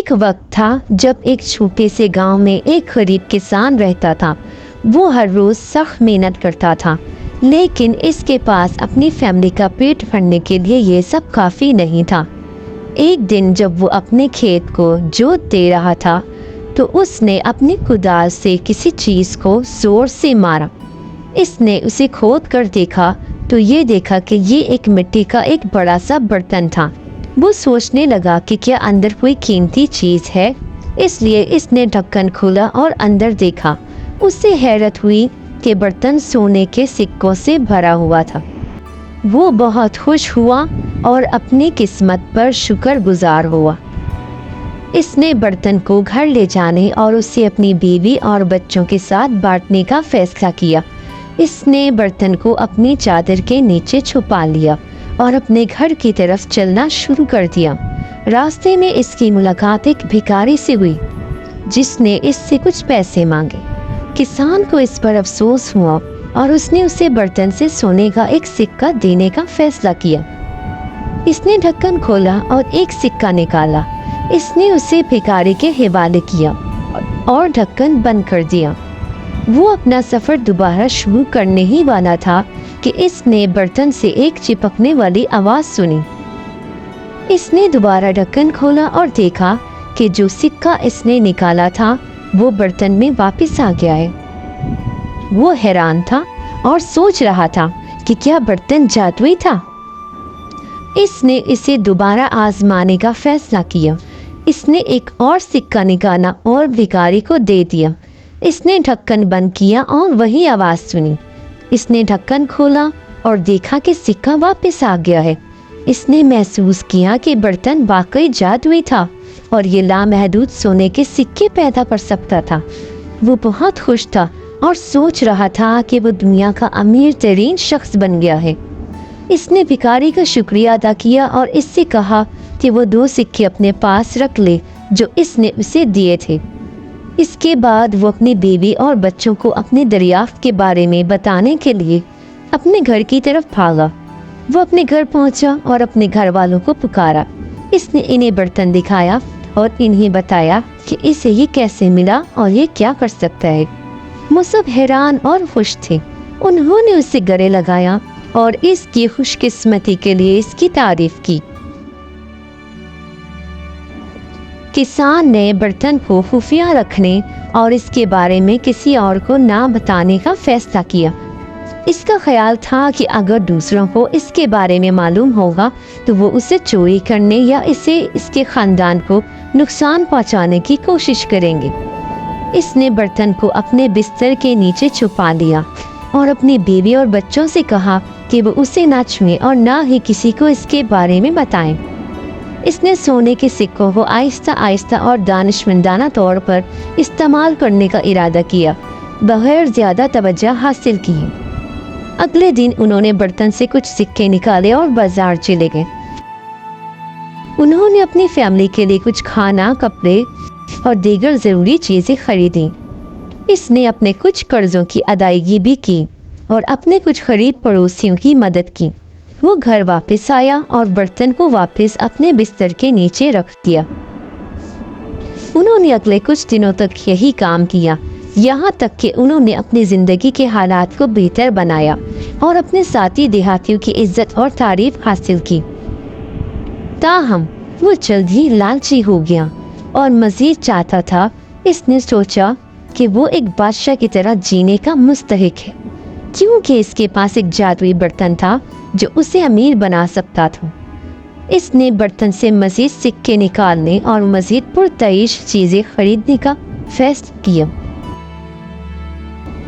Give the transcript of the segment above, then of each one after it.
ایک وقت تھا جب ایک چھوٹے سے گاؤں میں ایک غریب کسان رہتا تھا۔ وہ ہر روز سخت محنت کرتا تھا، لیکن اس کے پاس اپنی فیملی کا پیٹ بھرنے کے لیے یہ سب کافی نہیں تھا۔ ایک دن جب وہ اپنے کھیت کو جوت دے رہا تھا تو اس نے اپنی کدال سے کسی چیز کو زور سے مارا۔ اس نے اسے کھود کر دیکھا تو یہ دیکھا کہ یہ ایک مٹی کا ایک بڑا سا برتن تھا۔ وہ سوچنے لگا کہ کیا اندر کوئی قیمتی چیز ہے، اس لیے اس نے ڈھکن کھولا اور اندر دیکھا۔ اسے حیرت ہوئی کہ برتن سونے کے سکوں سے بھرا ہوا تھا۔ وہ بہت خوش ہوا اور اپنی قسمت پر شکر گزار ہوا۔ اس نے برتن کو گھر لے جانے اور اسے اپنی بیوی اور بچوں کے ساتھ بانٹنے کا فیصلہ کیا۔ اس نے برتن کو اپنی چادر کے نیچے چھپا لیا اور اپنے گھر کی طرف چلنا شروع کر دیا۔ راستے میں اس کی ملاقات ایک بھکاری سے ہوئی جس نے اس سے کچھ پیسے مانگے۔ کسان کو اس پر افسوس ہوا اور اس نے اسے برتن سے سونے کا ایک سکہ دینے کا فیصلہ کیا۔ اس نے ڈھکن کھولا اور ایک سکہ نکالا۔ اس نے اسے بھکاری کے حوالے کیا اور ڈھکن بند کر دیا۔ وہ اپنا سفر دوبارہ شروع کرنے ہی والا تھا کہ اس نے برتن سے ایک چپکنے والی آواز سنی۔ اس نے دوبارہ ڈھکن کھولا اور دیکھا کہ جو سکہ اس نے نکالا تھا وہ برتن میں واپس آ گیا ہے۔ وہ حیران تھا اور سوچ رہا تھا کہ کیا برتن جادوئی تھا۔ اس نے اسے دوبارہ آزمانے کا فیصلہ کیا۔ اس نے ایک اور سکہ نکالا اور بھکاری کو دے دیا۔ اس نے ڈھکن بند کیا اور وہی آواز سنی۔ اس نے ڈھکن کھولا اور دیکھا کہ سکہ واپس آ گیا ہے۔ اس نے محسوس کیا کہ برتن واقعی جادوئی تھا اور یہ لامحدود سونے کے سکے پیدا کر سکتا تھا۔ وہ بہت خوش تھا اور سوچ رہا تھا کہ وہ دنیا کا امیر ترین شخص بن گیا ہے۔ اس نے بھکاری کا شکریہ ادا کیا اور اس سے کہا کہ وہ 2 سکے اپنے پاس رکھ لے جو اس نے اسے دیے تھے۔ اس کے بعد وہ اپنی بیوی اور بچوں کو اپنے دریافت کے بارے میں بتانے کے لیے اپنے گھر کی طرف بھاگا۔ وہ اپنے گھر پہنچا اور اپنے گھر والوں کو پکارا۔ اس نے انہیں برتن دکھایا اور انہیں بتایا کہ اسے یہ کیسے ملا اور یہ کیا کر سکتا ہے۔ وہ سب حیران اور خوش تھے۔ انہوں نے اسے گلے لگایا اور اس کی خوش قسمتی کے لیے اس کی تعریف کی۔ کسان نے برتن کو خفیہ رکھنے اور اس کے بارے میں کسی اور کو نہ بتانے کا فیصلہ کیا۔ اس کا خیال تھا کہ اگر دوسروں کو اس کے بارے میں معلوم ہوگا تو وہ اسے چوری کرنے یا اس کے خاندان کو نقصان پہنچانے کی کوشش کریں گے۔ اس نے برتن کو اپنے بستر کے نیچے چھپا لیا اور اپنی بیوی اور بچوں سے کہا کہ وہ اسے نہ چھوئیں اور نہ ہی کسی کو اس کے بارے میں بتائیں۔ اس نے سونے کے سکوں کو آہستہ آہستہ اور دانشمندانہ طور پر استعمال کرنے کا ارادہ کیا، بغیر زیادہ توجہ حاصل کی۔ اگلے دن انہوں نے برتن سے کچھ سکے نکالے اور بازار چلے گئے۔ انہوں نے اپنی فیملی کے لیے کچھ کھانا، کپڑے اور دیگر ضروری چیزیں خریدیں۔ اس نے اپنے کچھ قرضوں کی ادائیگی بھی کی اور اپنے کچھ غریب پڑوسیوں کی مدد کی۔ وہ گھر واپس آیا اور برتن کو واپس اپنے بستر کے نیچے رکھ دیا۔ انہوں نے اگلے کچھ دنوں تک یہی کام کیا، یہاں تک کہ انہوں نے اپنی زندگی کے حالات کو بہتر بنایا اور اپنے ساتھی دیہاتیوں کی عزت اور تعریف حاصل کی۔ تاہم وہ جلد ہی لالچی ہو گیا اور مزید چاہتا تھا۔ اس نے سوچا کہ وہ ایک بادشاہ کی طرح جینے کا مستحق ہے، کیونکہ اس کے پاس ایک جادوئی برتن تھا جو اسے امیر بنا سکتا تھا۔ اس نے برتن سے مزید سکے نکالنے اور مزید پرتعیش چیزیں خریدنے کا فیصلہ کیا۔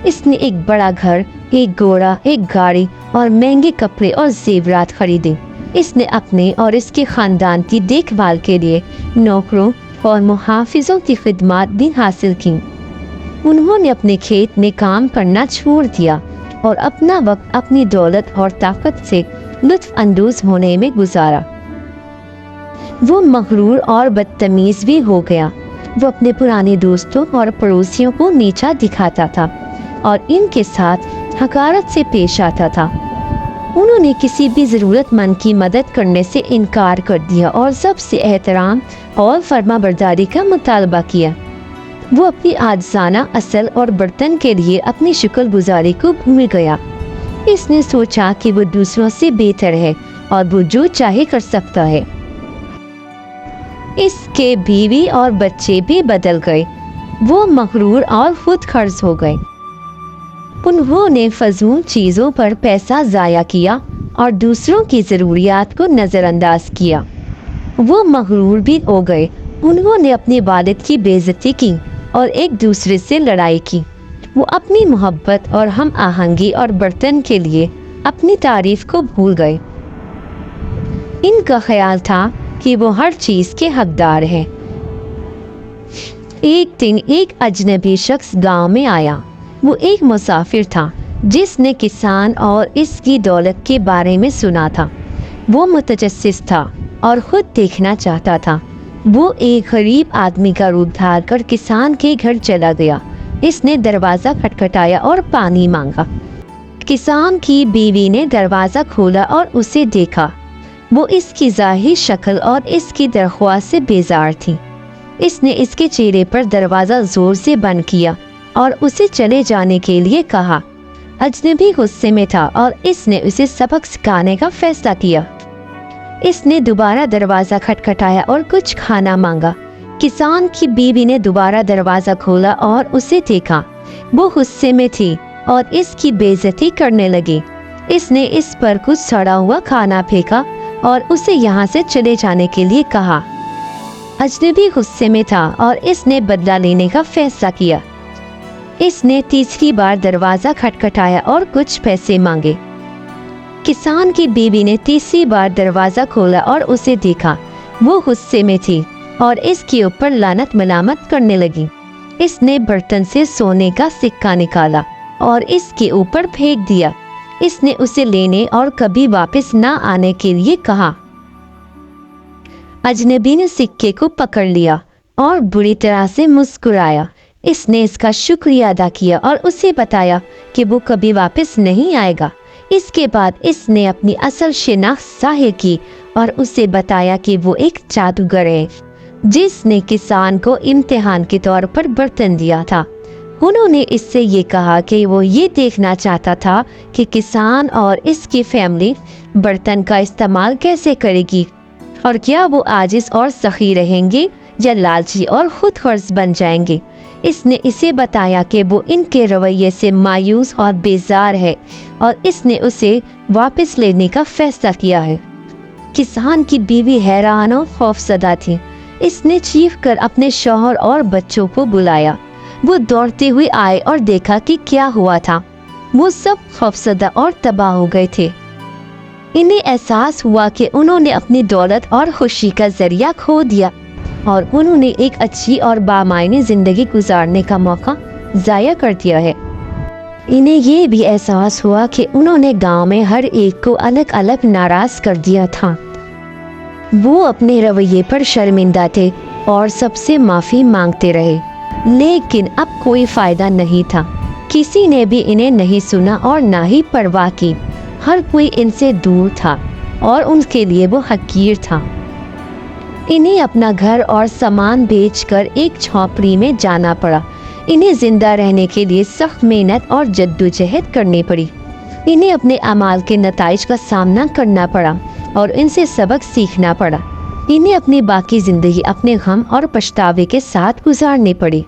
اس نے ایک بڑا گھر، ایک گھوڑا، ایک گاڑی اور مہنگے کپڑے اور زیورات خریدے۔ اس نے اپنے اور اس کے خاندان کی دیکھ بھال کے لیے نوکروں اور محافظوں کی خدمات بھی حاصل کی۔ انہوں نے اپنے کھیت میں کام کرنا چھوڑ دیا اور اپنا وقت اپنی دولت اور طاقت سے لطف اندوز ہونے میں گزارا۔ وہ مغرور اور بدتمیز بھی ہو گیا۔ وہ اپنے پرانے دوستوں اور پڑوسیوں کو نیچا دکھاتا تھا اور ان کے ساتھ حقارت سے پیش آتا تھا۔ انہوں نے کسی بھی ضرورت مند کی مدد کرنے سے انکار کر دیا اور سب سے احترام اور فرما برداری کا مطالبہ کیا۔ وہ اپنی عاجزانہ اصل اور برتن کے لیے اپنی شکر گزاری کو بھول گیا۔ اس نے سوچا کہ وہ دوسروں سے بہتر ہے اور وہ جو چاہے کر سکتا ہے۔ اس کے بیوی اور بچے بھی بدل گئے۔ وہ مغرور اور خود غرض ہو گئے۔ انہوں نے فضول چیزوں پر پیسہ ضائع کیا اور دوسروں کی ضروریات کو نظر انداز کیا۔ وہ مغرور بھی ہو گئے۔ انہوں نے اپنے والد کی بے عزتی کی اور ایک دوسرے سے لڑائی کی۔ وہ اپنی محبت اور ہم آہنگی اور برتن کے لیے اپنی تعریف کو بھول گئے۔ ان کا خیال تھا کہ وہ ہر چیز کے حقدار ہیں۔ ایک دن ایک اجنبی شخص گاؤں میں آیا۔ وہ ایک مسافر تھا جس نے کسان اور اس کی دولت کے بارے میں سنا تھا۔ وہ متجسس تھا اور خود دیکھنا چاہتا تھا۔ وہ ایک غریب آدمی کا روپ دھار کر کسان کے گھر چلا گیا۔ اس نے دروازہ کھٹکھٹایا اور پانی مانگا۔ کسان کی بیوی نے دروازہ کھولا اور اسے دیکھا۔ وہ اس کی ظاہری شکل اور اس کی درخواست سے بیزار تھی۔ اس نے اس کے چہرے پر دروازہ زور سے بند کیا اور اسے چلے جانے کے لیے کہا۔ اجنبی غصے میں تھا اور اس نے اسے سبق سکھانے کا فیصلہ کیا۔ اس نے دوبارہ دروازہ کھٹکھٹایا اور کچھ کھانا مانگا۔ کسان کی بیوی نے دوبارہ دروازہ کھولا اور اسے دیکھا۔ وہ غصے میں تھی اور اس کی بے عزتی کرنے لگی۔ اس نے اس پر کچھ سڑا ہوا کھانا پھینکا اور اسے یہاں سے چلے جانے کے لیے کہا۔ اجنبی غصے میں تھا اور اس نے بدلہ لینے کا فیصلہ کیا۔ اس نے تیسری بار دروازہ کھٹکھٹایا اور کچھ پیسے مانگے۔ کسان کی بیوی نے تیسری بار دروازہ کھولا اور اسے دیکھا۔ وہ غصے میں تھی اور اس کے اوپر لعنت ملامت کرنے لگی۔ اس نے برتن سے سونے کا سکہ نکالا اور اس کے اوپر پھینک دیا۔ اس نے اسے لینے اور کبھی واپس نہ آنے کے لیے کہا۔ اجنبی نے سکے کو پکڑ لیا اور بری طرح سے مسکرایا۔ اس نے اس کا شکریہ ادا کیا اور اسے بتایا کہ وہ کبھی واپس نہیں آئے گا۔ اس کے بعد اس نے اپنی اصل شناخت ظاہر کی اور اسے بتایا کہ وہ ایک جادوگر ہے جس نے کسان کو امتحان کے طور پر برتن دیا تھا۔ انہوں نے اس سے یہ کہا کہ وہ یہ دیکھنا چاہتا تھا کہ کسان اور اس کی فیملی برتن کا استعمال کیسے کرے گی اور کیا وہ عاجز اور سخی رہیں گے یا لالچی اور خود غرض بن جائیں گے۔ اس نے اسے بتایا کہ وہ ان کے رویے سے مایوس اور بیزار ہے اور اس نے اسے واپس لینے کا فیصلہ کیا ہے۔ کسان کی بیوی حیران اور خوفزدہ تھی۔ اس نے چیخ کر اپنے شوہر اور بچوں کو بلایا۔ وہ دوڑتے ہوئے آئے اور دیکھا کہ کیا ہوا تھا۔ وہ سب خوفزدہ اور تباہ ہو گئے تھے۔ انہیں احساس ہوا کہ انہوں نے اپنی دولت اور خوشی کا ذریعہ کھو دیا اور انہوں نے ایک اچھی اور بامعنی زندگی گزارنے کا موقع ضائع کر دیا ہے۔ انہیں یہ بھی احساس ہوا کہ انہوں نے گاؤں میں ہر ایک کو الگ الگ ناراض کر دیا تھا۔ وہ اپنے رویے پر شرمندہ تھے اور سب سے معافی مانگتے رہے، لیکن اب کوئی فائدہ نہیں تھا۔ کسی نے بھی انہیں نہیں سنا اور نہ ہی پرواہ کی۔ ہر کوئی ان سے دور تھا اور ان کے لیے وہ حقیر تھا۔ انہیں اپنا گھر اور سامان بیچ کر ایک جھونپڑی میں جانا پڑا۔ انہیں زندہ رہنے کے لیے سخت محنت اور جدوجہد کرنی پڑی۔ انہیں اپنے اعمال کے نتائج کا سامنا کرنا پڑا اور ان سے سبق سیکھنا پڑا۔ انہیں اپنی باقی زندگی اپنے غم اور پچھتاوے کے ساتھ گزارنی پڑی۔